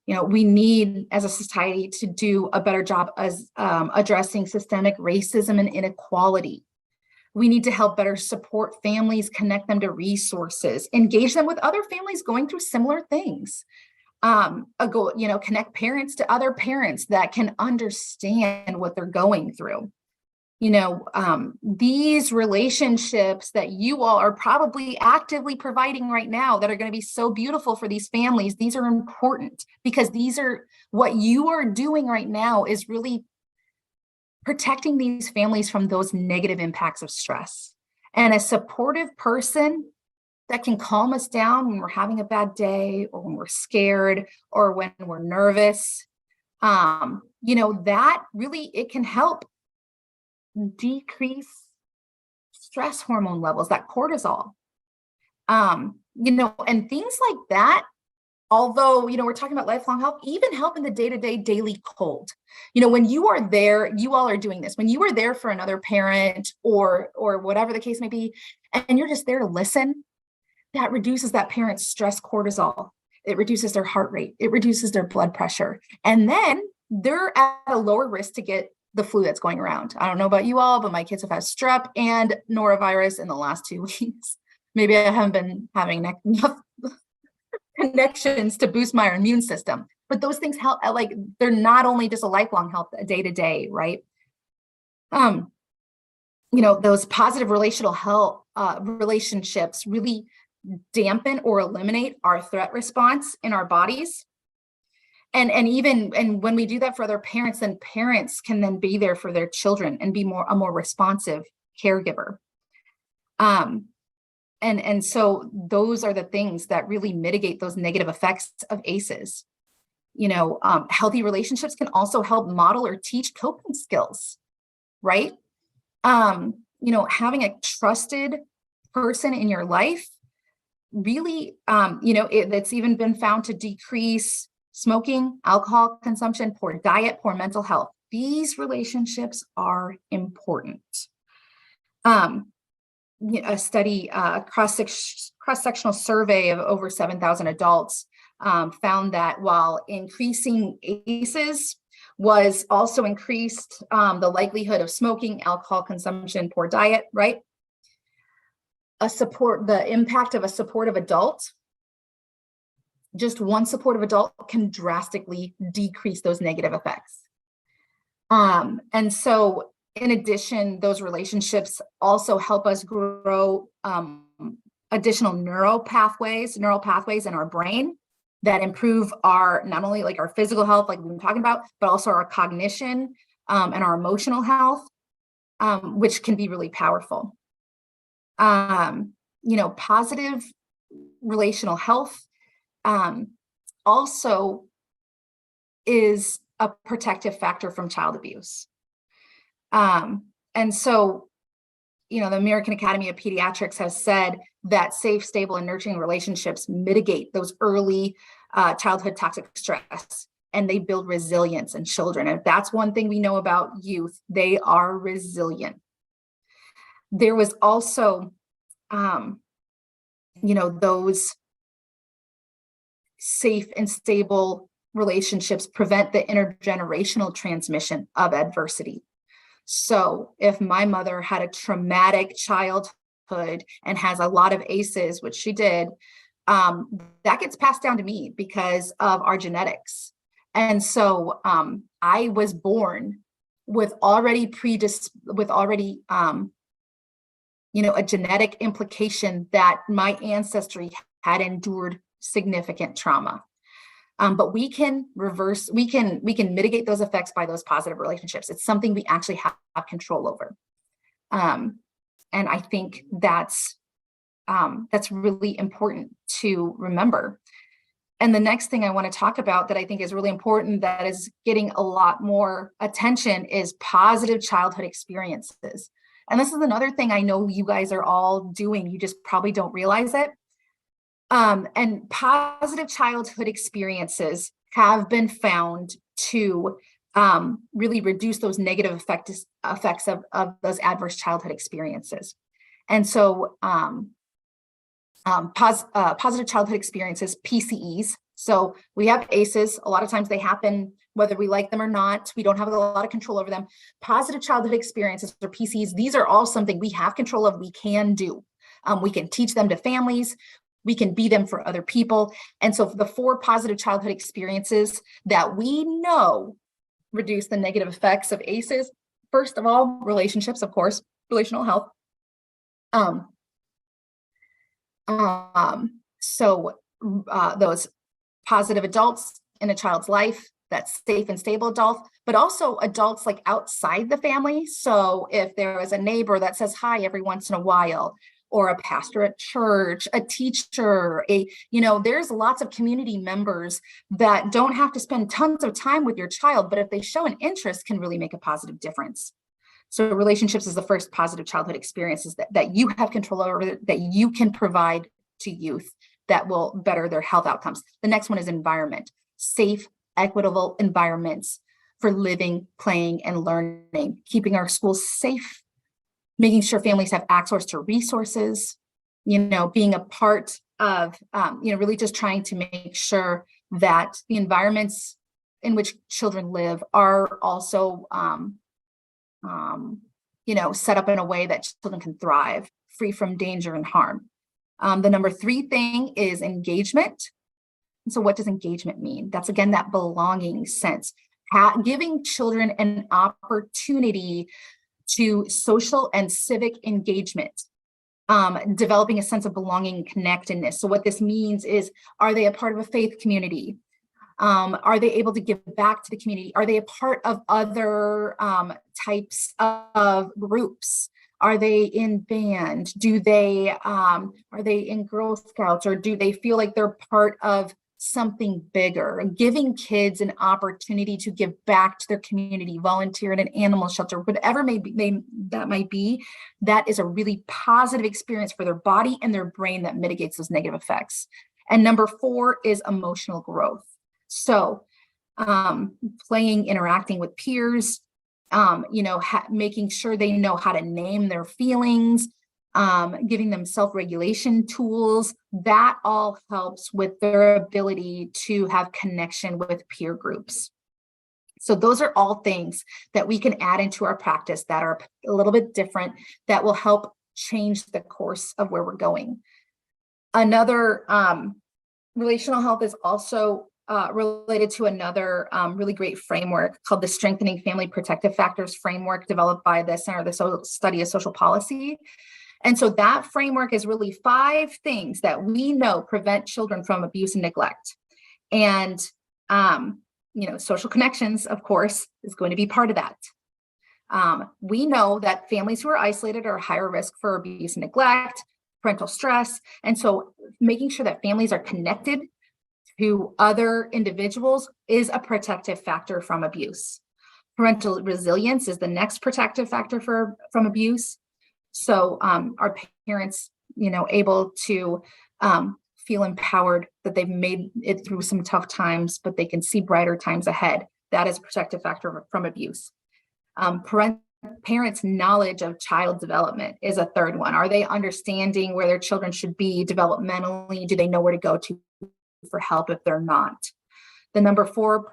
S1: We need as a society to do a better job as addressing systemic racism and inequality. We need to help better support families, connect them to resources, engage them with other families going through similar things. Connect parents to other parents that can understand what they're going through. These relationships that you all are probably actively providing right now that are going to be so beautiful for these families, these are important because these are what you are doing right now is really protecting these families from those negative impacts of stress. And a supportive person that can calm us down when we're having a bad day or when we're scared or when we're nervous, that really, it can help decrease stress hormone levels, that cortisol, and things like that. Although, we're talking about lifelong health, even help in the day-to-day daily cold. When you are there, you all are doing this. When you are there for another parent or whatever the case may be, and you're just there to listen, that reduces that parent's stress cortisol. It reduces their heart rate. It reduces their blood pressure. And then they're at a lower risk to get the flu that's going around. I don't know about you all, but my kids have had strep and norovirus in the last 2 weeks. Maybe I haven't been having enough connections to boost my immune system, but those things help. Like they're not only just a lifelong health, a day to day, right? Those positive relational health relationships really dampen or eliminate our threat response in our bodies. And when we do that for other parents, then parents can then be there for their children and be a more responsive caregiver. And so those are the things that really mitigate those negative effects of ACEs. Healthy relationships can also help model or teach coping skills, right? Having a trusted person in your life really, it's even been found to decrease smoking, alcohol consumption, poor diet, poor mental health. These relationships are important. A study, cross-sectional survey of over 7,000 adults found that while increasing ACEs was also increased the likelihood of smoking, alcohol consumption, poor diet, right? The impact of a supportive adult, just one supportive adult can drastically decrease those negative effects. And so in addition, those relationships also help us grow additional neural pathways in our brain that improve our, not only like our physical health, like we've been talking about, but also our cognition and our emotional health, which can be really powerful. Positive relational health also is a protective factor from child abuse. And so, the American Academy of Pediatrics has said that safe, stable, and nurturing relationships mitigate those early childhood toxic stress, and they build resilience in children. And if that's one thing we know about youth, they are resilient. There was also, those safe and stable relationships prevent the intergenerational transmission of adversity. So if my mother had a traumatic childhood and has a lot of ACEs, which she did, that gets passed down to me because of our genetics. And so I was born with already a genetic implication that my ancestry had endured significant trauma. But we can mitigate those effects by those positive relationships. It's something we actually have control over. And I think that's really important to remember. And the next thing I want to talk about that I think is really important, that is getting a lot more attention, is positive childhood experiences. And this is another thing I know you guys are all doing. You just probably don't realize it. And positive childhood experiences have been found to really reduce those negative effects of those adverse childhood experiences. And so positive childhood experiences, PCEs. So we have ACEs. A lot of times they happen whether we like them or not. We don't have a lot of control over them. Positive childhood experiences, or PCEs, these are all something we have control of, we can do. We can teach them to families. We can be them for other people. And so the 4 positive childhood experiences that we know reduce the negative effects of ACEs, first of all, relationships, of course, relational health. Those positive adults in a child's life, that's safe and stable adults, but also adults like outside the family. So if there is a neighbor that says hi every once in a while, or a pastor at church, a teacher, there's lots of community members that don't have to spend tons of time with your child, but if they show an interest, can really make a positive difference. So relationships is the first positive childhood experiences that you have control over, that you can provide to youth that will better their health outcomes. The next one is environment, safe, equitable environments for living, playing, and learning, keeping our schools safe, making sure families have access to resources, being a part of, really just trying to make sure that the environments in which children live are also, set up in a way that children can thrive, free from danger and harm. The number 3 thing is engagement. And so what does engagement mean? That's, again, that belonging sense, giving children an opportunity to social and civic engagement, developing a sense of belonging and connectedness. So what this means is, are they a part of a faith community? Are they able to give back to the community? Are they a part of other types of groups? Are they in band? Are they in Girl Scouts, or do they feel like they're part of something bigger? And giving kids an opportunity to give back to their community, volunteer at an animal shelter, whatever that might be, that is a really positive experience for their body and their brain that mitigates those negative effects. And number 4 is emotional growth. So playing, interacting with peers, making sure they know how to name their feelings, giving them self-regulation tools. That all helps with their ability to have connection with peer groups. So those are all things that we can add into our practice that are a little bit different, that will help change the course of where we're going. Another relational health is also related to another really great framework called the Strengthening Family Protective Factors framework, developed by the Center of the Study of Social Policy. And so that framework is really 5 things that we know prevent children from abuse and neglect. And social connections, of course, is going to be part of that. We know that families who are isolated are higher risk for abuse and neglect, parental stress. And so making sure that families are connected to other individuals is a protective factor from abuse. Parental resilience is the next protective factor from abuse. So are parents, able to feel empowered that they've made it through some tough times, but they can see brighter times ahead. That is a protective factor from abuse. Parents' knowledge of child development is a third one. Are they understanding where their children should be developmentally? Do they know where to go to for help if they're not? The number 4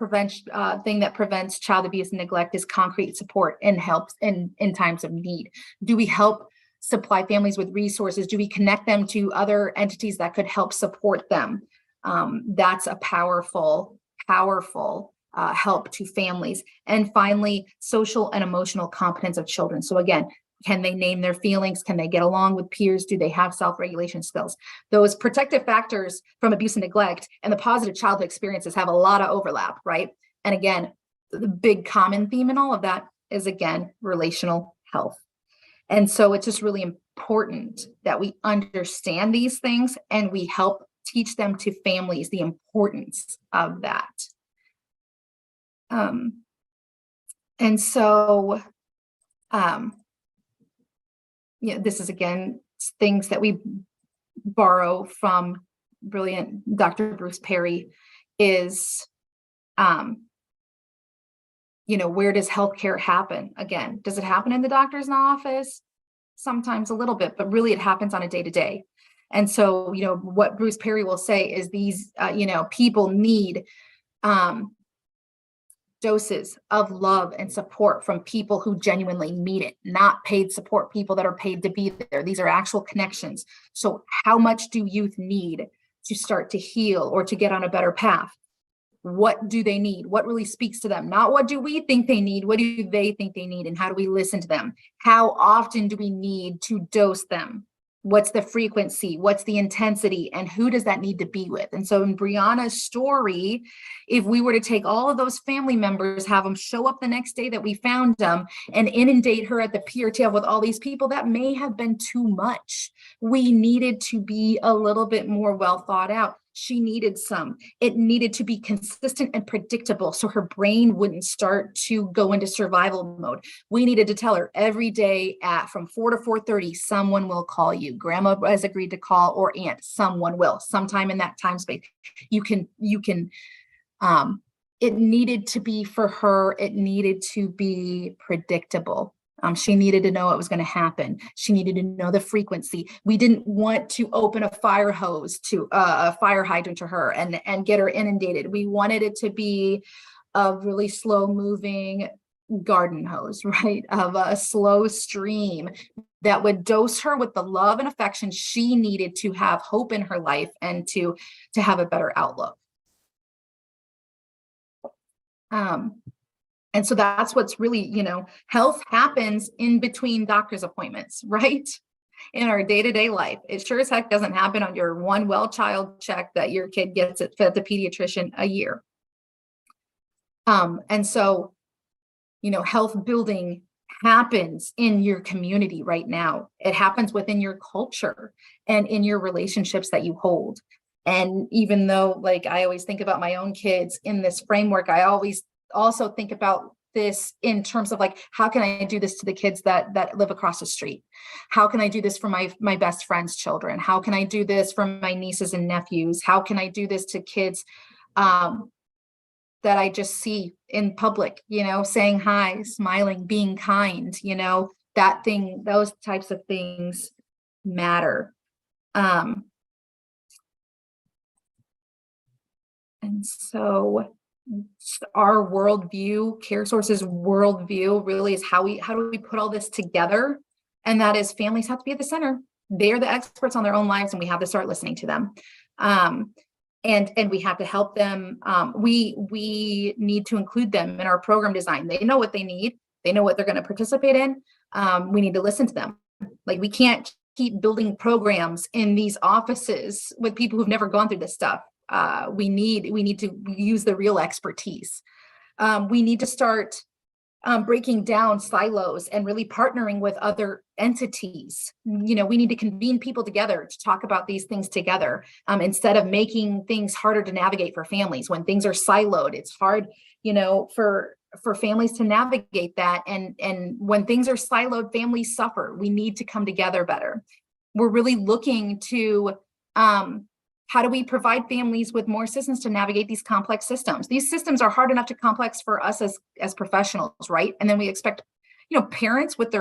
S1: thing that prevents child abuse and neglect is concrete support and helps in times of need. Do we help supply families with resources? Do we connect them to other entities that could help support them? That's a powerful help to families. And finally, social and emotional competence of children. So again, can they name their feelings? Can they get along with peers? Do they have self-regulation skills? Those protective factors from abuse and neglect and the positive childhood experiences have a lot of overlap, right? And again, the big common theme in all of that is, again, relational health. And so it's just really important that we understand these things and we help teach them to families the importance of that. And so, this is, again, things that we borrow from brilliant Dr. Bruce Perry is, where does healthcare happen? Again, does it happen in the doctor's office? Sometimes a little bit, but really it happens on a day-to-day. And so, what Bruce Perry will say is these, people need, doses of love and support from people who genuinely need it, not paid support people that are paid to be there. These are actual connections. So how much do youth need to start to heal or to get on a better path? What do they need? What really speaks to them? Not what do we think they need? What do they think they need? And how do we listen to them? How often do we need to dose them? What's the frequency? What's the intensity? And who does that need to be with? And so in Brianna's story, if we were to take all of those family members, have them show up the next day that we found them and inundate her at the pier tail with all these people, that may have been too much. We needed to be a little bit more well thought out. She needed it needed to be consistent and predictable so her brain wouldn't start to go into survival mode. We needed to tell her every day from 4 to 4:30, someone will call you. Grandma has agreed to call, or aunt, someone will, sometime in that time space. It needed to be, for her, it needed to be predictable. She needed to know it was going to happen. She needed to know the frequency. We didn't want to open a fire hose to a fire hydrant to her and get her inundated. We wanted it to be a really slow moving garden hose, right? Of a slow stream that would dose her with the love and affection she needed to have hope in her life and to have a better outlook. And so that's what's really, health happens in between doctor's appointments, right? In our day-to-day life. It sure as heck doesn't happen on your one well child check that your kid gets at the pediatrician a year. And so, health building happens in your community right now. It happens within your culture and in your relationships that you hold. And even though, like, I always think about my own kids in this framework, I always also think about this in terms of, like, how can I do this to the kids that live across the street? How can I do this for my best friend's children? How can I do this for my nieces and nephews? How can I do this to kids that I just see in public, saying hi, smiling, being kind, those types of things matter. And so our worldview, CareSource's worldview really is how do we put all this together? And that is families have to be at the center. They're the experts on their own lives, and we have to start listening to them. And we have to help them. We need to include them in our program design. They know what they need. They know what they're going to participate in. We need to listen to them. Like, we can't keep building programs in these offices with people who've never gone through this stuff. We need to use the real expertise. We need to start breaking down silos and really partnering with other entities. We need to convene people together to talk about these things together, instead of making things harder to navigate for families. When things are siloed, it's hard, for families to navigate that. And when things are siloed, families suffer. We need to come together better. We're really looking to how do we provide families with more systems to navigate these complex systems? These systems are hard enough to complex for us as professionals, right? And then we expect, parents with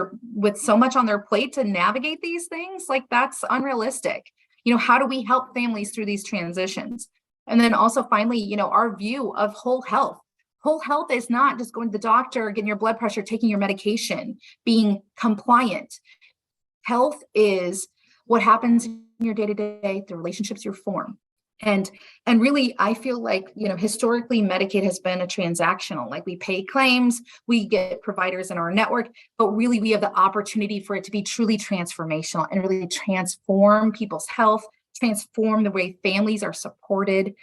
S1: so much on their plate to navigate these things. Like, that's unrealistic. How do we help families through these transitions? And then also finally, our view of whole health. Whole health is not just going to the doctor, getting your blood pressure, taking your medication, being compliant. Health is what happens in your day-to-day, the relationships you form. And really, I feel like, historically, Medicaid has been a transactional, like, we pay claims, we get providers in our network, but really we have the opportunity for it to be truly transformational and really transform people's health, transform the way families are supported.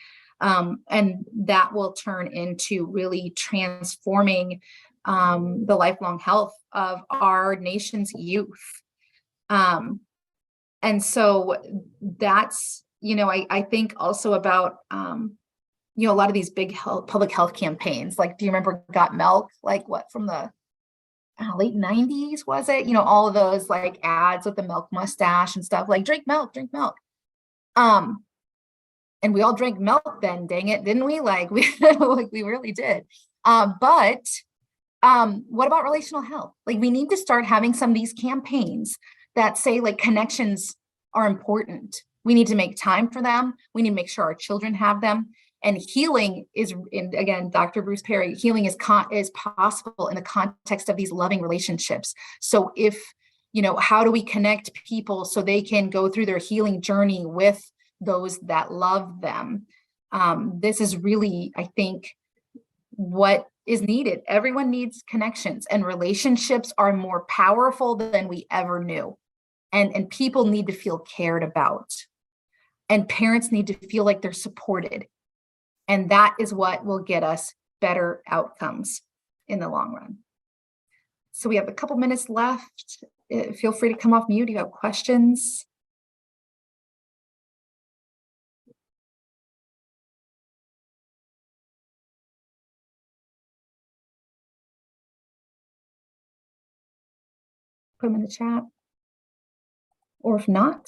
S1: And that will turn into really transforming the lifelong health of our nation's youth. And so that's, I think also about, a lot of these big public health campaigns. Like, do you remember Got Milk? Like, what, from the late 90s, was it? All of those like ads with the milk mustache and stuff, like, drink milk, drink milk. And we all drank milk then, dang it, didn't we? Like, we really did. But what about relational health? Like, we need to start having some of these campaigns that say, like, connections are important. We need to make time for them. We need to make sure our children have them. And healing is, and again, Dr. Bruce Perry, healing is possible in the context of these loving relationships. So if, how do we connect people so they can go through their healing journey with those that love them? This is really, I think, what is needed. Everyone needs connections, and relationships are more powerful than we ever knew. And people need to feel cared about, and parents need to feel like they're supported. And that is what will get us better outcomes in the long run. So we have a couple minutes left. Feel free to come off mute if you have questions. Put them in the chat. Or if not,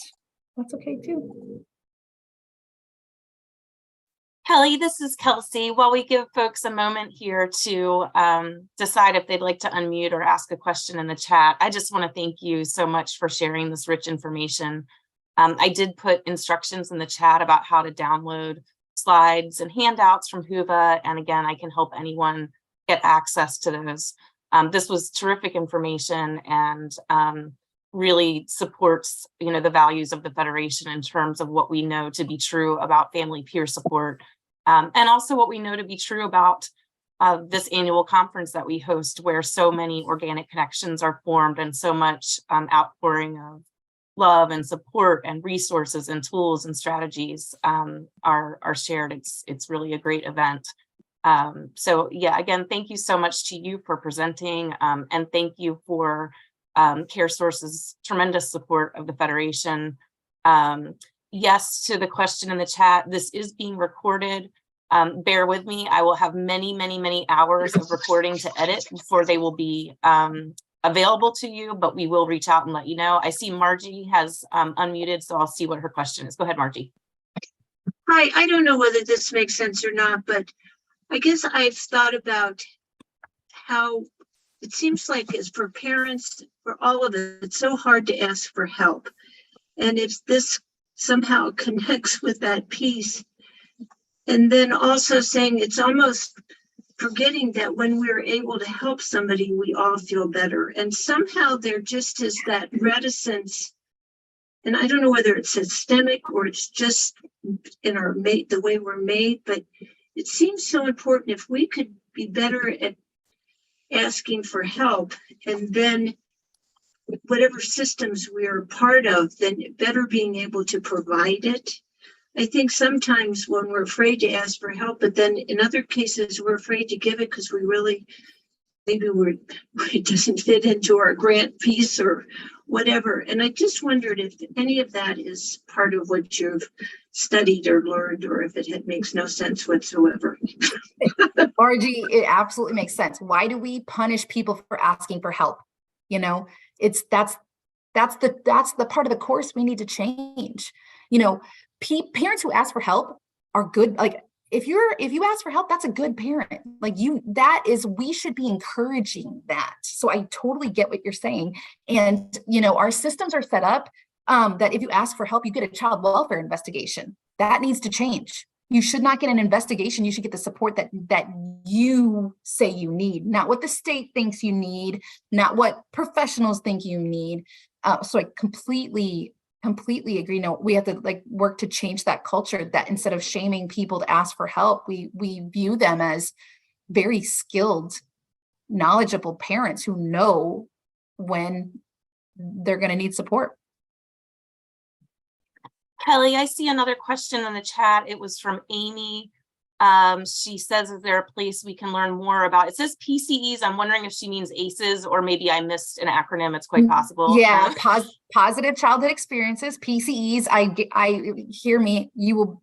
S1: that's okay too.
S2: Kellie, this is Kelsey. While we give folks a moment here to decide if they'd like to unmute or ask a question in the chat, I just want to thank you so much for sharing this rich information. I did put instructions in the chat about how to download slides and handouts from HUVA. And again, I can help anyone get access to those. This was terrific information, and really supports, the values of the Federation in terms of what we know to be true about family peer support, and also what we know to be true about this annual conference that we host, where so many organic connections are formed and so much outpouring of love and support and resources and tools and strategies are shared. It's really a great event. So yeah, again, thank you so much to you for presenting, and thank you for CareSource's tremendous support of the Federation. Yes, to the question in the chat, this is being recorded. Bear with me. I will have many, many, many hours of recording to edit before they will be available to you, but we will reach out and let you know. I see Margie has unmuted, so I'll see what her question is. Go ahead, Margie.
S3: Hi, I don't know whether this makes sense or not, but I guess I've thought about how it seems like, as for parents, for all of us, it's so hard to ask for help. And if this somehow connects with that piece, and then also saying it's almost forgetting that when we're able to help somebody, we all feel better. And somehow there just is that reticence. And I don't know whether it's systemic or it's just in our the way we're made, but it seems so important if we could be better at asking for help, and then whatever systems we're part of, then better being able to provide it. I think sometimes when we're afraid to ask for help, but then in other cases, we're afraid to give it because we really, maybe it doesn't fit into our grant piece or whatever. And I just wondered if any of that is part of what you've studied or learned, or if it makes no sense whatsoever.
S1: Margie, it absolutely makes sense. Why do we punish people for asking for help? You know, that's the part of the course we need to change. You know, parents who ask for help are good. Like if you ask for help, that's a good parent. Like we should be encouraging that. So I totally get what you're saying. And, you know, our systems are set up that if you ask for help, you get a child welfare investigation. That needs to change. You should not get an investigation. You should get the support that you say you need, not what the state thinks you need, not what professionals think you need. So I completely agree. No, we have to work to change that culture, that instead of shaming people to ask for help, we view them as very skilled, knowledgeable parents who know when they're going to need support.
S2: Kelly, I see another question in the chat. It was from Amy. She says, is there a place we can learn more about? It says PCEs. I'm wondering if she means ACEs, or maybe I missed an acronym. It's quite possible.
S1: Yeah, positive childhood experiences, PCEs.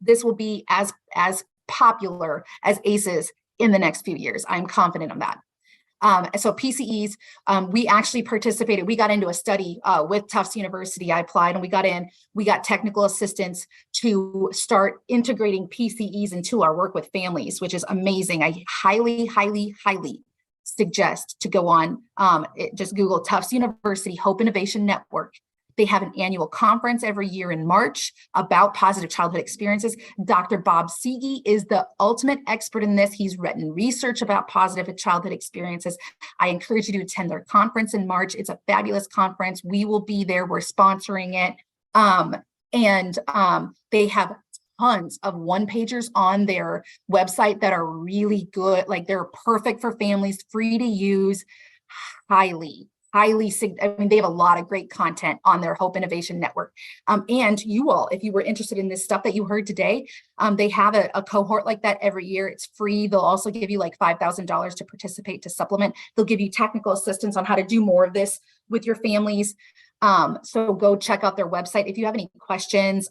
S1: This will be as popular as ACEs in the next few years. I'm confident of that. So PCEs, we actually participated. We got into a study with Tufts University. I applied and we got technical assistance to start integrating PCEs into our work with families, which is amazing. I highly, highly, highly suggest to go on, just Google Tufts University Hope Innovation Network. They have an annual conference every year in March about positive childhood experiences. Dr. Bob Seege is the ultimate expert in this. He's written research about positive childhood experiences. I encourage you to attend their conference in March. It's a fabulous conference. We will be there. We're sponsoring it. They have tons of one-pagers on their website that are really good. Like they're perfect for families, free to use, highly, I mean, they have a lot of great content on their Hope Innovation Network. And you all, if you were interested in this stuff that you heard today, they have a cohort like that every year. It's free. They'll also give you like $5,000 to participate, to supplement. They'll give you technical assistance on how to do more of this with your families. So go check out their website. If you have any questions,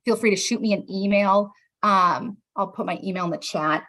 S1: feel free to shoot me an email. I'll put my email in the chat.